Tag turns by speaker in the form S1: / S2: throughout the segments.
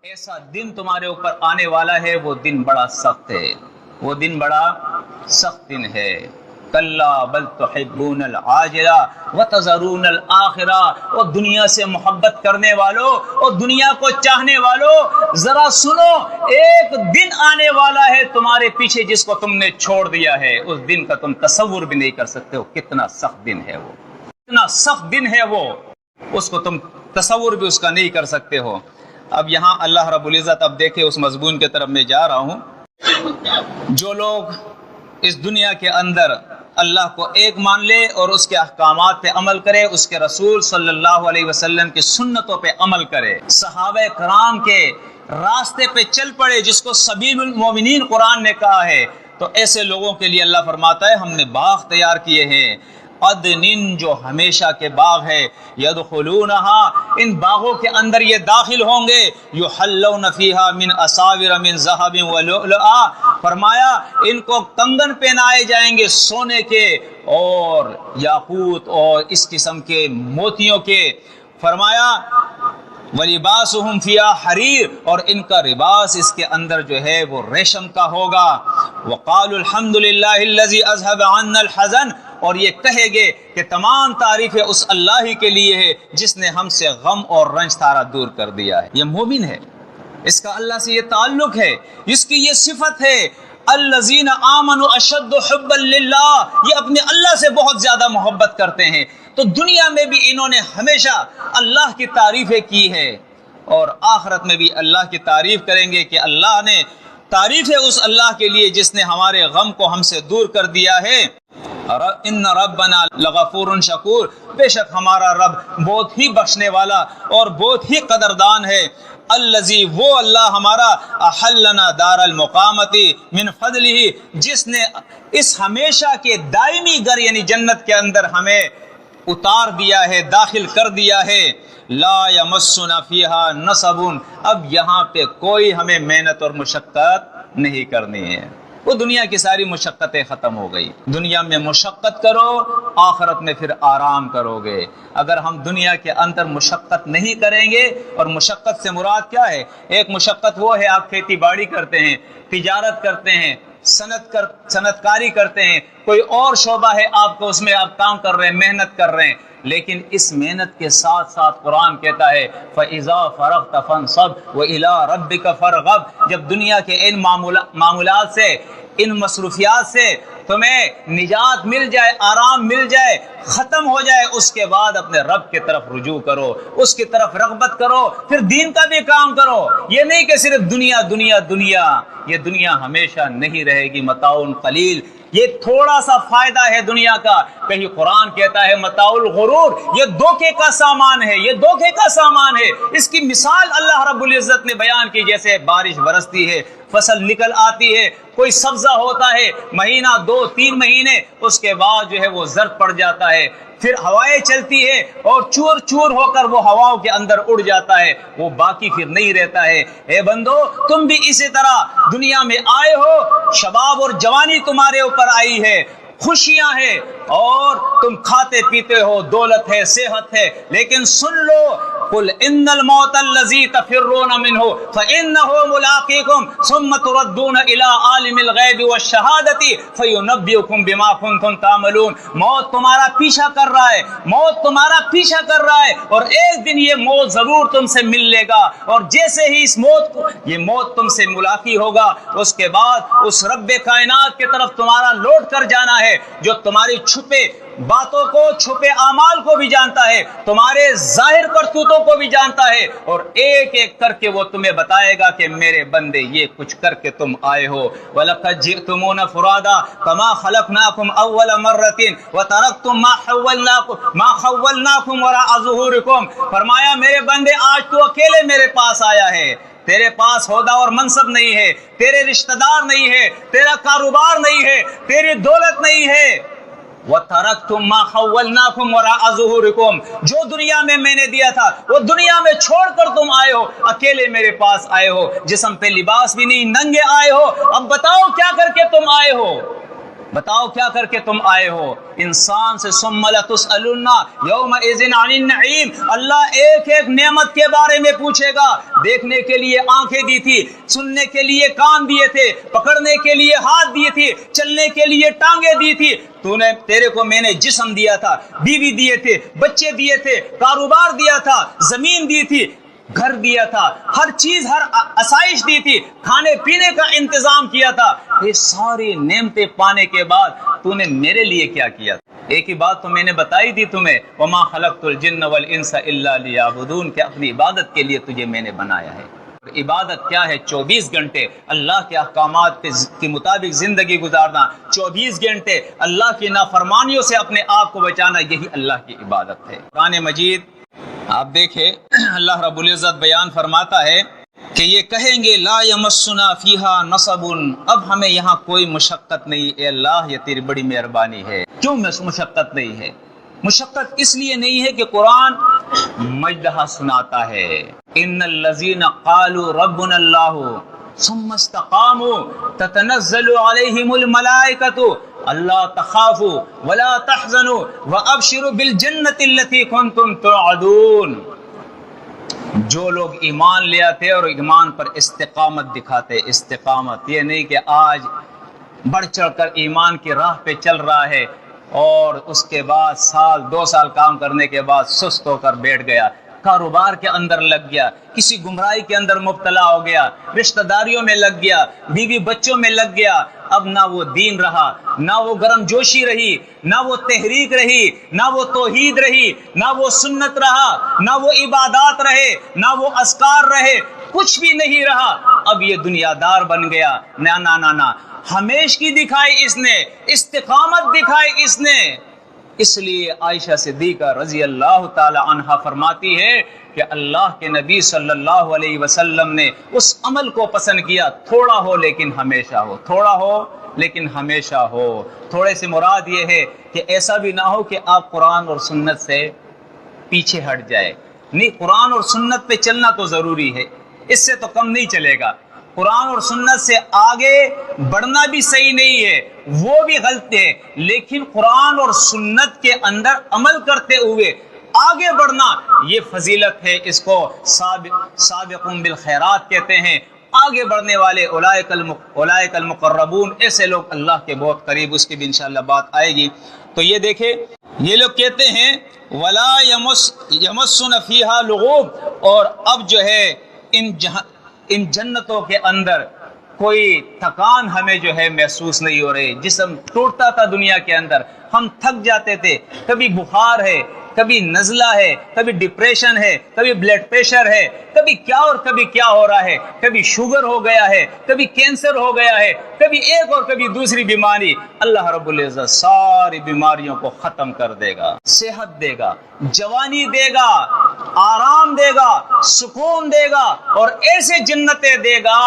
S1: ایسا دن تمہارے اوپر آنے والا ہے، وہ دن بڑا سخت ہے، وہ دن بڑا سخت دن ہے۔ کلا بل تحبون العاجلہ وتذرون الآخرہ۔ اور دنیا سے محبت کرنے والوں اور دنیا کو چاہنے والوں، ذرا سنو، ایک دن آنے والا ہے تمہارے پیچھے جس کو تم نے چھوڑ دیا ہے۔ اس دن کا تم تصور بھی نہیں کر سکتے ہو، کتنا سخت دن ہے وہ، کتنا سخت دن ہے وہ، اس کو تم تصور بھی اس کا نہیں کر سکتے ہو۔ اب یہاں اللہ رب العزت، اب دیکھیں اس مضمون کی طرف میں جا رہا ہوں۔ جو لوگ اس دنیا کے اندر اللہ کو ایک مان لے اور اس کے احکامات پہ عمل کرے، اس کے رسول صلی اللہ علیہ وسلم کی سنتوں پہ عمل کرے، صحابہ کرام کے راستے پہ چل پڑے، جس کو سبیل المومنین قرآن نے کہا ہے، تو ایسے لوگوں کے لیے اللہ فرماتا ہے ہم نے باغ تیار کیے ہیں، عدن، جو ہمیشہ کے باغ ہے، یدخلونہا، ان باغوں کے اندر یہ داخل ہوں گے، یحلون فیہا من اساور من ذہب ولؤلؤا، فرمایا ان کو کنگن پہنائے جائیں گے سونے کے اور یاقوت اور اس قسم کے موتیوں کے، فرمایا وَلِبَاسُهُمْ فِيهَا حَرِيرٌ، اور ان کا لباس اس کے اندر جو ہے وہ ریشم کا ہوگا، وَقَالُوا الْحَمْدُ لِلَّهِ الَّذِي أَذْهَبَ عَنَّا الْحَزَنَ، اور یہ کہے گے کہ تمام تعریفیں اس اللہ ہی کے لیے ہے جس نے ہم سے غم اور رنج تارا دور کر دیا ہے۔ یہ مومن ہے، اس کا اللہ سے یہ تعلق ہے، اس کی یہ صفت ہے، الذین آمنوا اشد حبا للہ، یہ اپنے اللہ سے بہت زیادہ محبت کرتے ہیں۔ تو دنیا میں بھی انہوں نے ہمیشہ اللہ کی تعریفیں کی ہے، اور آخرت میں بھی اللہ کی تعریف کریں گے کہ اللہ نے تعریف ہے اس اللہ کے لیے جس نے ہمارے غم کو ہم سے دور کر دیا ہے۔ ان ربنا لغفور شکور، بے شک ہمارا رب بہت ہی بخشنے والا اور بہت ہی قدردان ہے۔ الذی، وہ اللہ ہمارا، احلنا دار المقامتی من فضلہ، جس نے اس ہمیشہ کے دائمی گھر یعنی جنت کے اندر ہمیں اتار دیا ہے، داخل کر دیا ہے۔ لا یمسنا فیہا نصب، اب یہاں پہ کوئی ہمیں محنت اور مشقت نہیں کرنی ہے، وہ دنیا کی ساری مشقتیں ختم ہو گئی۔ دنیا میں مشقت کرو، آخرت میں پھر آرام کرو گے۔ اگر ہم دنیا کے اندر مشقت نہیں کریں گے، اور مشقت سے مراد کیا ہے؟ ایک مشقت وہ ہے آپ کھیتی باڑی کرتے ہیں، تجارت کرتے ہیں، صنعت کاری کرتے ہیں، کوئی اور شعبہ ہے آپ کو، اس میں آپ کام کر رہے ہیں، محنت کر رہے ہیں، لیکن اس محنت کے ساتھ ساتھ قرآن کہتا ہے فَإِذَا فَرَغْتَ فَانْصَبْ وَإِلَىٰ رَبِّكَ فَارْغَب، جب دنیا کے ان معمولات سے، ان مصروفیات سے تمہیں نجات مل جائے، آرام مل جائے، ختم ہو جائے، اس کے بعد اپنے رب کی طرف رجوع کرو، اس کی طرف رغبت کرو، پھر دین کا بھی کام کرو۔ یہ نہیں کہ صرف دنیا دنیا دنیا، یہ دنیا ہمیشہ نہیں رہے گی، متاع قلیل، یہ تھوڑا سا فائدہ ہے دنیا کا۔ کہیں قرآن کہتا ہے متاع الغرور، یہ دھوکے کا سامان ہے، یہ دھوکے کا سامان ہے۔ اس کی مثال اللہ رب العزت نے بیان کی، جیسے بارش برستی ہے، فصل نکل آتی ہے، کوئی سبزہ ہوتا ہے، مہینہ 2-3 مہینے، اس کے بعد جو ہے وہ زرد پڑ جاتا ہے، پھر ہوائیں چلتی ہے اور چور چور ہو کر وہ ہواؤں کے اندر اڑ جاتا ہے، وہ باقی پھر نہیں رہتا ہے۔ اے بندو، تم بھی اسی طرح دنیا میں آئے ہو، شباب اور جوانی تمہارے اوپر آئی ہے، خوشیاں ہیں اور تم کھاتے پیتے ہو، دولت ہے، صحت ہے، لیکن سن لو، قل ان الموت الذی تفرون منہ فانہ ملاقیکم ثم تردون الی عالم الغیب والشہادۃ فینبئکم بما کنتم تعملون، موت تمہارا پیچھا کر رہا ہے، موت تمہارا پیچھا کر رہا ہے، اور ایک دن یہ موت ضرور تم سے مل لے گا، اور جیسے ہی یہ موت تم سے ملاقی ہوگا، اس کے بعد اس رب کائنات کی طرف تمہارا لوٹ کر جانا ہے، جو تمہاری چھپے باتوں کو، چھپے اعمال کو بھی جانتا ہے، تمہارے ظاہر کرتوتوں کو بھی جانتا ہے، اور ایک ایک کر کے وہ تمہیں بتائے گا کہ میرے بندے یہ کچھ کر کے تم آئے ہو۔ وَلَقَدْ جِئْتُمُونَ فُرَادَىٰ كَمَا خَلَقْنَاكُمْ أَوَّلَ مَرَّةٍ وَتَرَكْتُمْ مَا خَوَّلْنَاكُمْ وَرَاءَ ظُهُورِكُمْ، فرمایا میرے بندے آج تو اکیلے میرے پاس آیا ہے، تیرے پاس عہدہ اور منصب نہیں ہے، تیرے رشتہ دار نہیں ہے، تیرا کاروبار نہیں ہے، تیری دولت نہیں ہے، وَتَرَكْتُمْ مَا خَوَّلْنَاكُمْ وَرَاءَ ظُهُورِكُمْ، جو دنیا میں نے دیا تھا وہ دنیا میں چھوڑ کر تم آئے ہو، اکیلے میرے پاس آئے ہو، جسم پہ لباس بھی نہیں، ننگے آئے ہو، اب بتاؤ کیا کر کے تم آئے ہو؟ بتاؤ کیا کر کے تم آئے ہو؟ انسان سے ثم لتسألن یومئذ عن النعیم، اللہ ایک ایک نعمت کے بارے میں پوچھے گا۔ دیکھنے کے لیے آنکھیں دی تھی، سننے کے لیے کان دیے تھے، پکڑنے کے لیے ہاتھ دیے تھے، چلنے کے لیے ٹانگیں دی تھی، تیرے کو میں نے جسم دیا تھا، بیوی دیے تھے، بچے دیے تھے، کاروبار دیا تھا، زمین دی تھی، گھر دیا تھا، ہر چیز، ہر آسائش دی تھی، کھانے پینے کا انتظام کیا تھا۔ یہ ساری نعمتیں پانے کے بعد تو نے میرے لیے کیا کیا؟ ایک ہی بات تو میں نے بتائی تھی تمہیں، وما خلقت الجن والانس الا لیعبدون، کہ اپنی عبادت کے لیے تجھے میں نے بنایا ہے۔ عبادت کیا ہے؟ 24 گھنٹے اللہ کے احکامات کے مطابق زندگی گزارنا، 24 گھنٹے اللہ کی نافرمانیوں سے اپنے آپ کو بچانا، یہی اللہ کی عبادت ہے۔ قرآن مجید آپ دیکھیں اللہ رب العزت بیان فرماتا ہے کہ یہ کہیں گے لا یمسنا فیہا نصب، اب ہمیں یہاں کوئی مشقت نہیں، اے اللہ یہ تیری بڑی مہربانی ہے۔ کیوں مشقت نہیں ہے؟ مشقت اس لیے نہیں ہے کہ قرآن مجدہ سناتا ہے، ان الذین قالوا ربنا اللہ ثم استقاموا تتنزل علیہم الملائکۃ اللہ تخافوا ولا تحزنوا وابشروا بالجنۃ التي کنتم توعدون۔ جو لوگ ایمان لے آتے اور ایمان پر استقامت دکھاتے، استقامت یہ نہیں کہ آج بڑھ چڑھ کر ایمان کی راہ پہ چل رہا ہے اور اس کے بعد سال 2 سال کام کرنے کے بعد سست ہو کر بیٹھ گیا، کاروبار کے اندر لگ گیا، کسی گمراہی کے اندر مبتلا ہو گیا، رشتہ داریوں میں لگ گیا، بیوی بچوں میں لگ گیا، اب نہ وہ دین رہا، نہ وہ گرم جوشی رہی، نہ وہ تحریک رہی، نہ وہ توحید رہی، نہ وہ سنت رہا، نہ وہ عبادات رہے، نہ وہ اذکار رہے، کچھ بھی نہیں رہا، اب یہ دنیا دار بن گیا۔ نہ ہمیشگی دکھائی اس نے، استقامت دکھائی اس نے۔ اس لیے عائشہ صدیقہ رضی اللہ تعالی عنہا فرماتی ہے کہ اللہ کے نبی صلی اللہ علیہ وسلم نے اس عمل کو پسند کیا، تھوڑا ہو لیکن ہمیشہ ہو، تھوڑا ہو لیکن ہمیشہ ہو۔ تھوڑے سے مراد یہ ہے کہ ایسا بھی نہ ہو کہ آپ قرآن اور سنت سے پیچھے ہٹ جائے، نہیں، قرآن اور سنت پہ چلنا تو ضروری ہے، اس سے تو کم نہیں چلے گا۔ قرآن اور سنت سے آگے بڑھنا بھی صحیح نہیں ہے، وہ بھی غلط ہے، لیکن قرآن اور سنت کے اندر عمل کرتے ہوئے آگے بڑھنا یہ فضیلت ہے، اس کو سابقون بالخیرات کہتے ہیں، آگے بڑھنے والے اولئک المقربون، ایسے لوگ اللہ کے بہت قریب، اس کی بھی انشاءاللہ بات آئے گی۔ تو یہ دیکھیں یہ لوگ کہتے ہیں ولا یمسن فیہا لغوب، اور اب جو ہے ان جنتوں کے اندر کوئی تھکان ہمیں جو ہے محسوس نہیں ہو رہی۔ جسم ٹوٹتا تھا دنیا کے اندر، ہم تھک جاتے تھے، کبھی بخار ہے، کبھی نزلہ ہے، کبھی ڈپریشن ہے، کبھی بلڈ پریشر ہے، کبھی کیا اور کبھی کیا ہو رہا ہے، کبھی شوگر ہو گیا ہے، کبھی کینسر ہو گیا ہے، کبھی ایک اور کبھی دوسری بیماری۔ اللہ رب العزت ساری بیماریوں کو ختم کر دے گا، صحت دے گا، جوانی دے گا، آرام دے گا، سکون دے گا، اور ایسے جنتیں دے گا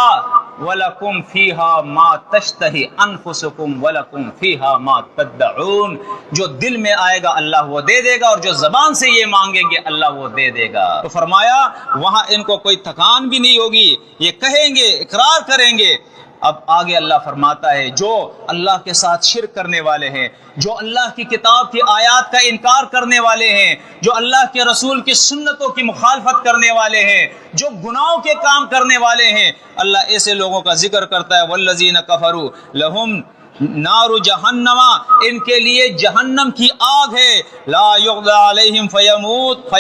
S1: وَلَكُمْ فِيهَا مَا تَشْتَهِي أَنفُسُكُمْ وَلَكُمْ فِيهَا مَا تَدَّعُونَ۔ جو دل میں آئے گا اللہ وہ دے دے گا، اور جو زبان سے یہ مانگیں گے اللہ وہ دے دے گا۔ تو فرمایا وہاں ان کو کوئی تھکان بھی نہیں ہوگی، یہ کہیں گے، اقرار کریں گے۔ اب آگے اللہ فرماتا ہے جو اللہ کے ساتھ شرک کرنے والے ہیں، جو اللہ کی کتاب کی آیات کا انکار کرنے والے ہیں، جو اللہ کے رسول کی سنتوں کی مخالفت کرنے والے ہیں، جو گناہوں کے کام کرنے والے ہیں، اللہ ایسے لوگوں کا ذکر کرتا ہے والذین کفروا لہم نار جہنم، ان کے لیے جہنم کی آگ ہے، لا یقضی علیہم فیموت،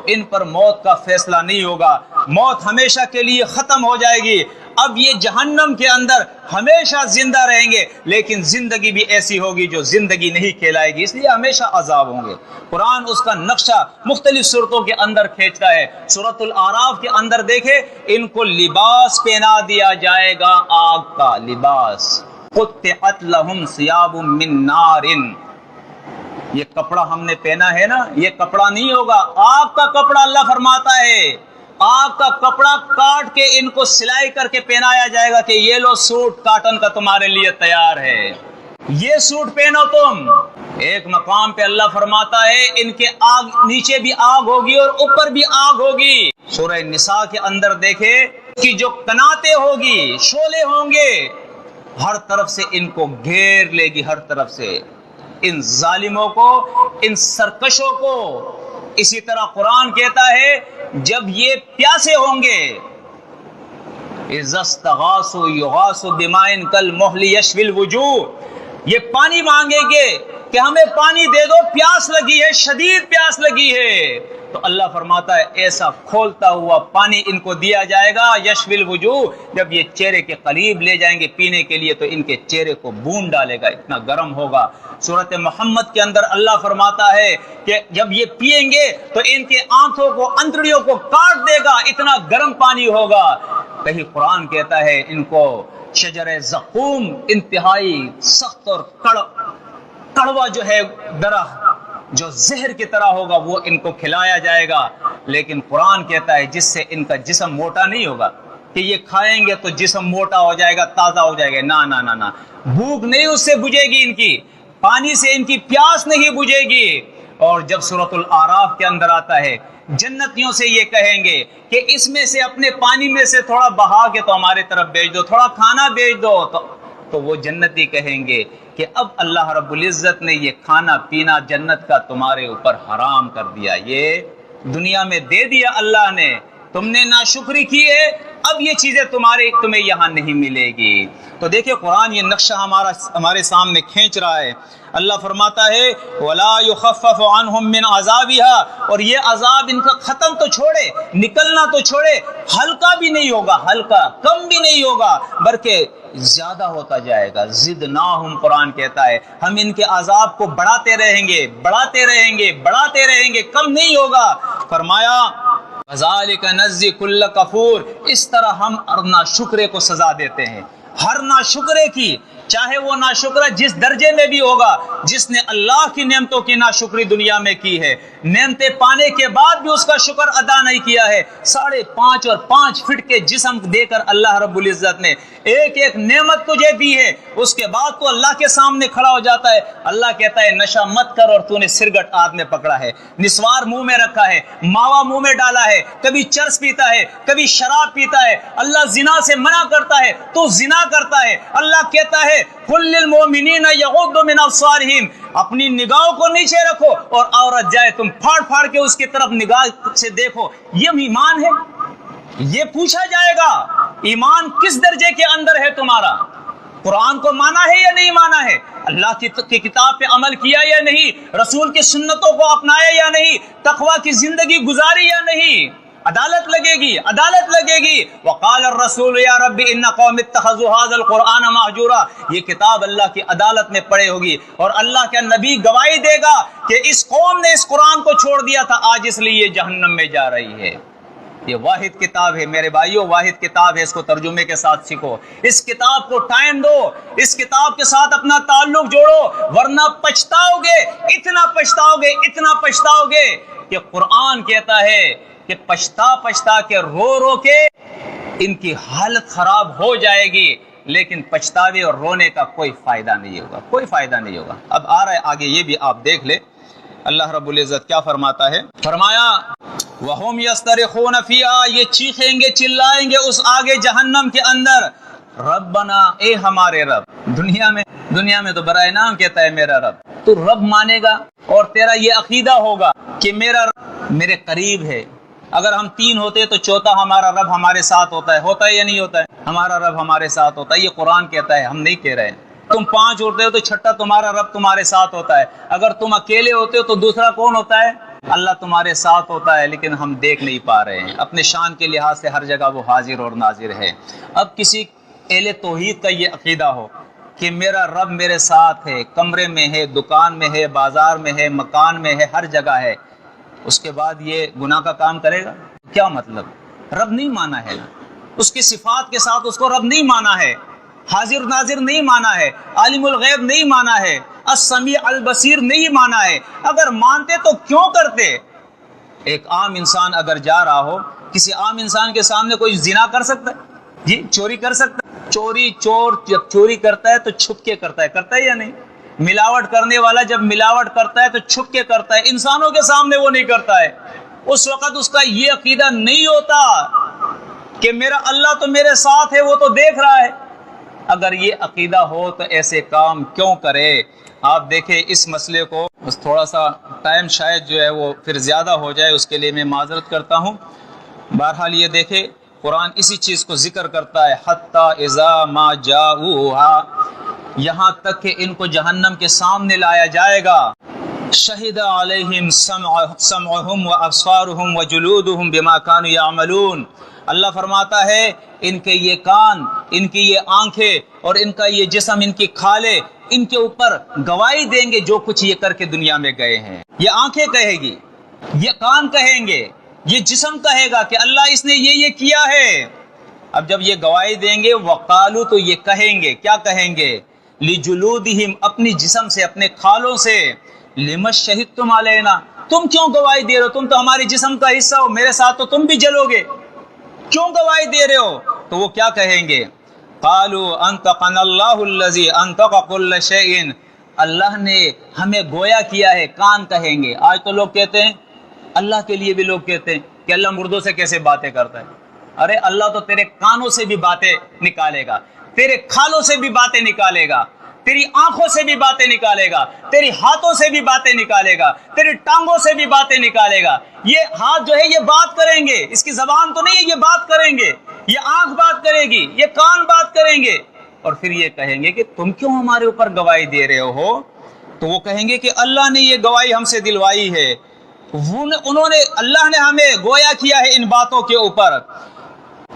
S1: ان پر موت کا فیصلہ نہیں ہوگا، موت ہمیشہ کے لیے ختم ہو جائے گی۔ اب یہ جہنم کے اندر ہمیشہ زندہ رہیں گے، لیکن زندگی بھی ایسی ہوگی جو زندگی نہیں کہلائے گی، اس لیے ہمیشہ عذاب ہوں گے۔ قرآن اس کا نقشہ مختلف صورتوں کے اندر کھینچتا ہے۔ سورۃ الاعراف کے اندر دیکھیں ان کو لباس پہنا دیا جائے گا، آگ کا لباس، قطعت لہم ثیاب من نار، یہ کپڑا ہم نے پہنا ہے نا، یہ کپڑا نہیں ہوگا، آگ کا کپڑا اللہ فرماتا ہے، آگ کا کپڑا کاٹ کے ان کو سلائی کر کے پہنایا جائے گا کہ یہ لو سوٹ کاٹن کا تمہارے لیے تیار ہے، یہ سوٹ پہنو تم۔ ایک مقام پہ اللہ فرماتا ہے ان کے آگ نیچے بھی آگ ہوگی اور اوپر بھی آگ ہوگی۔ سورہ نساء کے اندر دیکھے کہ جو کناتیں ہوگی، شعلے ہوں گے، ہر طرف سے ان کو گھیر لے گی، ہر طرف سے ان ظالموں کو، ان سرکشوں کو۔ اسی طرح قرآن کہتا ہے جب یہ پیاسے ہوں گے، اذا استغاثوا یغاثوا بماء کالمہل یشوی الوجوہ، یہ پانی مانگیں گے کہ ہمیں پانی دے دو، پیاس لگی ہے، شدید پیاس لگی ہے، تو اللہ فرماتا ہے ایسا کھولتا ہوا پانی ان کو دیا جائے گا، یشوی الوجوہ، جب یہ چہرے کے قریب لے جائیں گے پینے کے لیے تو ان کے چہرے کو بھون ڈالے گا، اتنا گرم ہوگا۔ سورۃ محمد کے اندر اللہ فرماتا ہے کہ جب یہ پیئیں گے تو ان کے آنکھوں کو، انتڑیوں کو کاٹ دے گا، اتنا گرم پانی ہوگا۔ کہیں قرآن کہتا ہے ان کو شجر زقوم، انتہائی سخت اور کڑوا جو ہے درخت جو زہر کی طرح ہوگا وہ ان کو کھلایا جائے گا۔ لیکن قرآن کہتا ہے جس سے ان کا جسم موٹا نہیں ہوگا کہ یہ کھائیں گے تو جسم موٹا ہو جائے گا، تازہ ہو جائے گا، نہ نہ نہ نہ، بھوک نہیں اس سے بجھے گی، ان کی پانی سے ان کی پیاس نہیں بجھے گی۔ اور جب سورۃ الاعراف کے اندر آتا ہے جنتیوں سے یہ کہیں گے کہ اس میں سے اپنے پانی میں سے تھوڑا بہا کے تو ہمارے طرف بھیج دو، تھوڑا کھانا بھیج دو، تو وہ جنتی کہیں گے کہ اب اللہ رب العزت نے یہ کھانا پینا جنت کا تمہارے اوپر حرام کر دیا، یہ دنیا میں دے دیا اللہ نے، تم نے ناشکری کی ہے، اب یہ چیزیں تمہیں یہاں نہیں ملے گی۔ تو دیکھیں قرآن یہ نقشہ ہمارے سامنے کھینچ رہا ہے۔ اللہ فرماتا ہے وَلَا يُخَفَّفُ عَنْهُمْ مِنْ عَذَابِهَا، اور یہ عذاب ان کا ختم تو چھوڑے، نکلنا تو چھوڑے، ہلکا بھی نہیں ہوگا، ہلکا کم بھی نہیں ہوگا، بلکہ زیادہ ہوتا جائے گا۔ زدناہم، قرآن کہتا ہے ہم ان کے عذاب کو بڑھاتے رہیں گے، بڑھاتے رہیں گے، بڑھاتے رہیں گے، کم نہیں ہوگا۔ فرمایا وَذَلِكَ نَجْزِي كُلَّ كَفُورٍ، اس طرح ہم ناشکرے کو سزا دیتے ہیں، ہر ناشکرے کی، چاہے وہ ناشکرہ جس درجے میں بھی ہوگا، جس نے اللہ کی نعمتوں کی ناشکری دنیا میں کی ہے، نعمتیں پانے کے بعد بھی اس کا شکر ادا نہیں کیا ہے، 5.5 اور 5 فٹ کے جسم دے کر اللہ رب العزت نے ایک ایک نعمت تجھے دی ہے، اس کے بعد تو اللہ کے سامنے کھڑا ہو جاتا ہے۔ اللہ کہتا ہے نشہ مت کر، اور تو نے سرگٹ ہاتھ میں پکڑا ہے، نسوار منہ میں رکھا ہے، ماوا منہ میں ڈالا ہے، کبھی چرس پیتا ہے، کبھی شراب پیتا ہے، اللہ زنا سے منع کرتا ہے تو زنا کرتا ہے۔ اللہ کہتا ہے قل للمؤمنین یغضوا من ابصارہم، اپنی نگاہوں کو نیچے رکھو اور عورت جائے تم پھاڑ پھاڑ کے اس کی طرف نگاہ سے دیکھو، یہ ایمان ہے؟ یہ پوچھا جائے گا ایمان کس درجے کے اندر ہے تمہارا؟ قرآن کو مانا ہے یا نہیں مانا ہے؟ اللہ کی کتاب پہ عمل کیا یا نہیں؟ رسول کی سنتوں کو اپنایا یا نہیں؟ تقوی کی زندگی گزاری یا نہیں؟ عدالت لگے گی، عدالت لگے گی۔ وقال الرسول یا رب ان قوم اتخذوا هذا القرآن مہجورا، یہ کتاب اللہ کی عدالت میں پڑے ہوگی، اور اللہ کا نبی گواہی دے گا کہ اس قوم نے اس قرآن کو چھوڑ دیا تھا، آج اس لیے یہ جہنم میں جا رہی ہے۔ یہ واحد کتاب ہے میرے بھائیوں، واحد کتاب ہے، اس کو ترجمے کے ساتھ سیکھو، اس کتاب کو ٹائم دو، اس کتاب کے ساتھ اپنا تعلق جوڑو، ورنہ پچھتاؤ گے، اتنا پچھتاؤ گے، اتنا پچھتاؤ گے کہ قرآن کہتا ہے کہ پچھتا کے رو رو کے ان کی حالت خراب ہو جائے گی، لیکن پچھتاوے اور رونے کا کوئی فائدہ نہیں ہوگا، کوئی فائدہ نہیں ہوگا۔ اب آ رہا ہے آگے، یہ بھی آپ دیکھ لیں اللہ رب العزت کیا فرماتا ہے۔ فرمایا وَهُمْ يَصْطَرِخُونَ فِيهَا، یہ چیخیں گے، چلائیں گے اس آگے جہنم کے اندر، ربنا، اے ہمارے رب۔ دنیا میں تو برائے نام کہتا ہے میرا رب، تو رب مانے گا اور تیرا یہ عقیدہ ہوگا کہ میرا رب میرے قریب ہے۔ اگر ہم 3 ہوتے تو چوتھا ہمارا رب ہمارے ساتھ ہوتا ہے یا نہیں ہوتا ہے؟ ہمارا رب ہمارے ساتھ ہوتا ہے، یہ قرآن کہتا ہے، ہم نہیں کہہ رہے ہیں۔ تم 5 ہوتے ہو تو چھٹا تمہارا رب تمہارے ساتھ ہوتا ہے، اگر تم اکیلے ہوتے ہو تو دوسرا کون ہوتا ہے؟ اللہ تمہارے ساتھ ہوتا ہے، لیکن ہم دیکھ نہیں پا رہے ہیں۔ اپنے شان کے لحاظ سے ہر جگہ وہ حاضر اور ناظر ہے۔ اب کسی اہل توحید کا یہ عقیدہ ہو کہ میرا رب میرے ساتھ ہے، کمرے میں ہے، دکان میں ہے، بازار میں ہے، مکان میں ہے، ہر جگہ ہے، اس کے بعد یہ گناہ کا کام کرے گا؟ کیا مطلب؟ رب نہیں مانا ہے، اس کی صفات کے ساتھ اس کو رب نہیں مانا ہے، حاضر ناظر نہیں مانا ہے، عالم الغیب نہیں مانا ہے، السمیع البصیر نہیں مانا ہے۔ اگر مانتے تو کیوں کرتے؟ ایک عام انسان اگر جا رہا ہو، کسی عام انسان کے سامنے کوئی زنا کر سکتا ہے؟ جی، چوری کر سکتا ہے؟ چور جب چوری کرتا ہے تو چھپ کے کرتا ہے یا نہیں؟ ملاوٹ کرنے والا جب ملاوٹ کرتا ہے تو چھپ کے کرتا ہے، انسانوں کے سامنے وہ نہیں کرتا ہے۔ اس وقت اس کا یہ عقیدہ نہیں ہوتا کہ میرا اللہ تو میرے ساتھ ہے، وہ تو دیکھ رہا ہے، اگر یہ عقیدہ ہو تو ایسے کام کیوں کرے؟ آپ دیکھیں اس مسئلے کو، بس تھوڑا سا ٹائم شاید جو ہے وہ پھر زیادہ ہو جائے، اس کے لیے میں معذرت کرتا ہوں۔ بہرحال یہ دیکھیں قرآن اسی چیز کو ذکر کرتا ہے، حتی اذا ما جاؤہا، یہاں تک کہ ان کو جہنم کے سامنے لایا جائے گا، شہد علیہم سمعہم وابصارہم وجلودہم بما کانوا یعملون، اللہ فرماتا ہے ان کے یہ کان، ان کی یہ آنکھیں اور ان کا یہ جسم، ان کی کھالیں ان کے اوپر گواہی دیں گے جو کچھ یہ کر کے دنیا میں گئے ہیں۔ یہ آنکھیں کہے گی، یہ کان کہیں گے، یہ جسم کہے گا کہ اللہ اس نے یہ کیا ہے۔ اب جب یہ گواہی دیں گے، وقالو تو یہ کہیں گے، کیا کہیں گے؟ لجلودہم، اپنی جسم سے، اپنے کھالوں سے، لم شہدتم علینا، تم کیوں گواہی دے رہے ہو؟ تم تو ہمارے جسم کا حصہ ہو، میرے ساتھ تو تم بھی جلو گے، کیوں گواہی دے رہے ہو؟ تو وہ کیا کہیں گے؟ قالوا انطقنا اللہ الذی انطق کل شیء، اللہ نے ہمیں گویا کیا ہے، کان کہیں گے۔ آج تو لوگ کہتے ہیں، اللہ کے لیے بھی لوگ کہتے ہیں کہ اللہ مردوں سے کیسے باتیں کرتا ہے۔ ارے اللہ تو تیرے کانوں سے بھی باتیں نکالے گا، تیرے کھالوں سے بھی باتیں نکالے گا، تیری آنکھوں سے بھی باتیں نکالے گا، تیری ہاتھوں سے بھی باتیں نکالے گا، تیری ٹانگوں سے بھی باتیں نکالے گا۔ یہ ہاتھ جو ہے یہ بات کریں گے، اس کی زبان تو نہیں ہے، یہ بات کریں گے، یہ آنکھ بات کرے گی، یہ کان بات کریں گے، اور پھر یہ کہیں گے کہ تم کیوں ہمارے اوپر گواہی دے رہے ہو؟ تو وہ کہیں گے کہ اللہ نے یہ گواہی ہم سے دلوائی ہے، اللہ نے ہمیں گویا کیا ہے ان باتوں کے اوپر،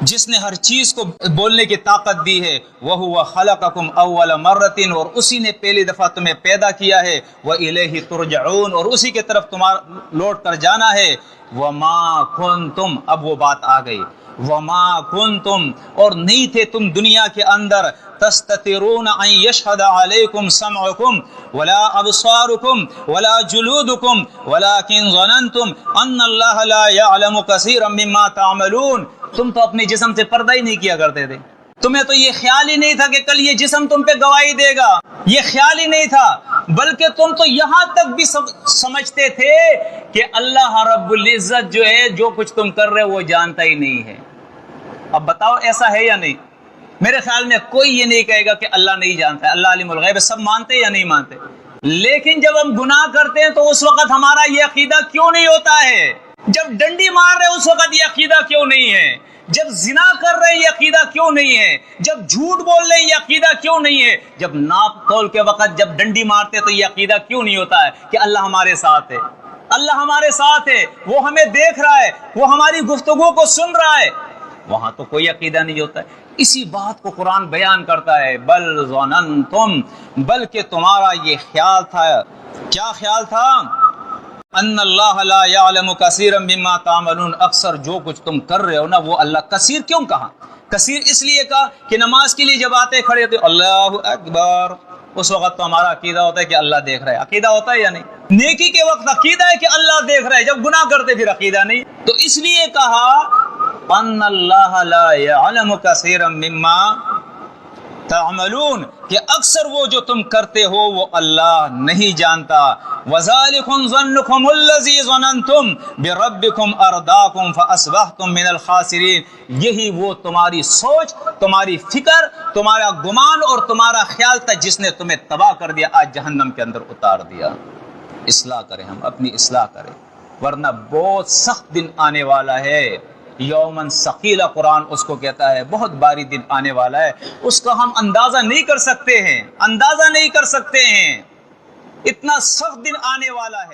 S1: جس نے ہر چیز کو بولنے کی طاقت دی ہے۔ وَهُوَ خَلَقَكُمْ أَوَّلَ مَرَّةٍ، اور اسی نے پہلی دفعہ تمہیں پیدا کیا ہے، وَإِلَيْهِ تُرْجَعُونَ، اور اسی کی طرف تمہارا لوٹ کر جانا ہے۔ وَمَا كُنْتُمْ، اب وہ بات آ گئی، وَمَا كُنْتُمْ، اور نہیں تھے تم دنیا کے اندر، تستترون ان يشهد عليكم سمعكم ولا ابصاركم ولا جلودكم ولكن ظننتم ان الله لا يعلم كثيرا مما تعملون، تم تو اپنے جسم سے پردہ ہی نہیں کیا کرتے تھے، تمہیں تو یہ خیال ہی نہیں تھا کہ کل یہ جسم تم پہ گواہی دے گا، یہ خیال ہی نہیں تھا، بلکہ تم تو یہاں تک بھی سمجھتے تھے کہ اللہ رب العزت جو ہے جو کچھ تم کر رہے وہ جانتا ہی نہیں ہے۔ اب بتاؤ ایسا ہے یا نہیں؟ میرے خیال میں کوئی یہ نہیں کہے گا کہ اللہ نہیں جانتا ہے، اللہ عالم الغیب، سب مانتے یا نہیں مانتے؟ لیکن جب ہم گناہ کرتے ہیں تو اس وقت ہمارا یہ عقیدہ کیوں نہیں ہوتا ہے؟ جب ڈنڈی مار رہے اس وقت یہ عقیدہ کیوں نہیں ہے؟ جب زنا کر رہے یہ عقیدہ کیوں نہیں ہے؟ جب جھوٹ بول رہے یہ عقیدہ کیوں نہیں ہے؟ جب ناپ تول کے وقت جب ڈنڈی مارتے تو یہ عقیدہ کیوں نہیں ہوتا ہے کہ اللہ ہمارے ساتھ ہے، اللہ ہمارے ساتھ ہے، وہ ہمیں دیکھ رہا ہے، وہ ہماری گفتگو کو سن رہا ہے؟ وہاں تو کوئی عقیدہ نہیں ہوتا ہے۔ اسی بات کو قرآن بیان کرتا ہے، بل ظننتم، بلکہ تمہارا یہ خیال تھا، کیا خیال تھا؟ ان اللہ لا يعلم كثيرا مما تعملون، اکثر جو کچھ تم کر رہے ہو نا وہ اللہ، کثیر کیوں کہا؟ کثیر اس لیے کہا کہ نماز کے لیے جب آتے کھڑے ہوتے اللہ اکبر، اس وقت تو ہمارا عقیدہ ہوتا ہے کہ اللہ دیکھ رہا ہے، عقیدہ ہوتا ہے یا نہیں؟ نیکی کے وقت عقیدہ ہے کہ اللہ دیکھ رہا ہے، جب گناہ کرتے پھر عقیدہ نہیں۔ تو اس لیے کہا ان اللہ لا يعلم كثيرا مما تعملون، کہ اکثر وہ جو تم کرتے ہو وہ اللہ نہیں جانتا۔ وَذَلِكُمْ ظَنُّكُمُ الَّذِي ظَنَنْتُمْ بِرَبِّكُمْ أَرْدَاكُمْ فَأَصْبَحْتُمْ مِنَ الْخَاسِرِينَ، یہی وہ تمہاری سوچ، تمہاری فکر، تمہارا گمان اور تمہارا خیال تھا جس نے تمہیں تباہ کر دیا، آج جہنم کے اندر اتار دیا۔ اصلاح کریں، ہم اپنی اصلاح کریں، ورنہ بہت سخت دن آنے والا ہے۔ یومن ثقیلا قرآن اس کو کہتا ہے، بہت باری دن آنے والا ہے، اس کا ہم اندازہ نہیں کر سکتے ہیں، اندازہ نہیں کر سکتے ہیں، اتنا سخت دن آنے والا ہے۔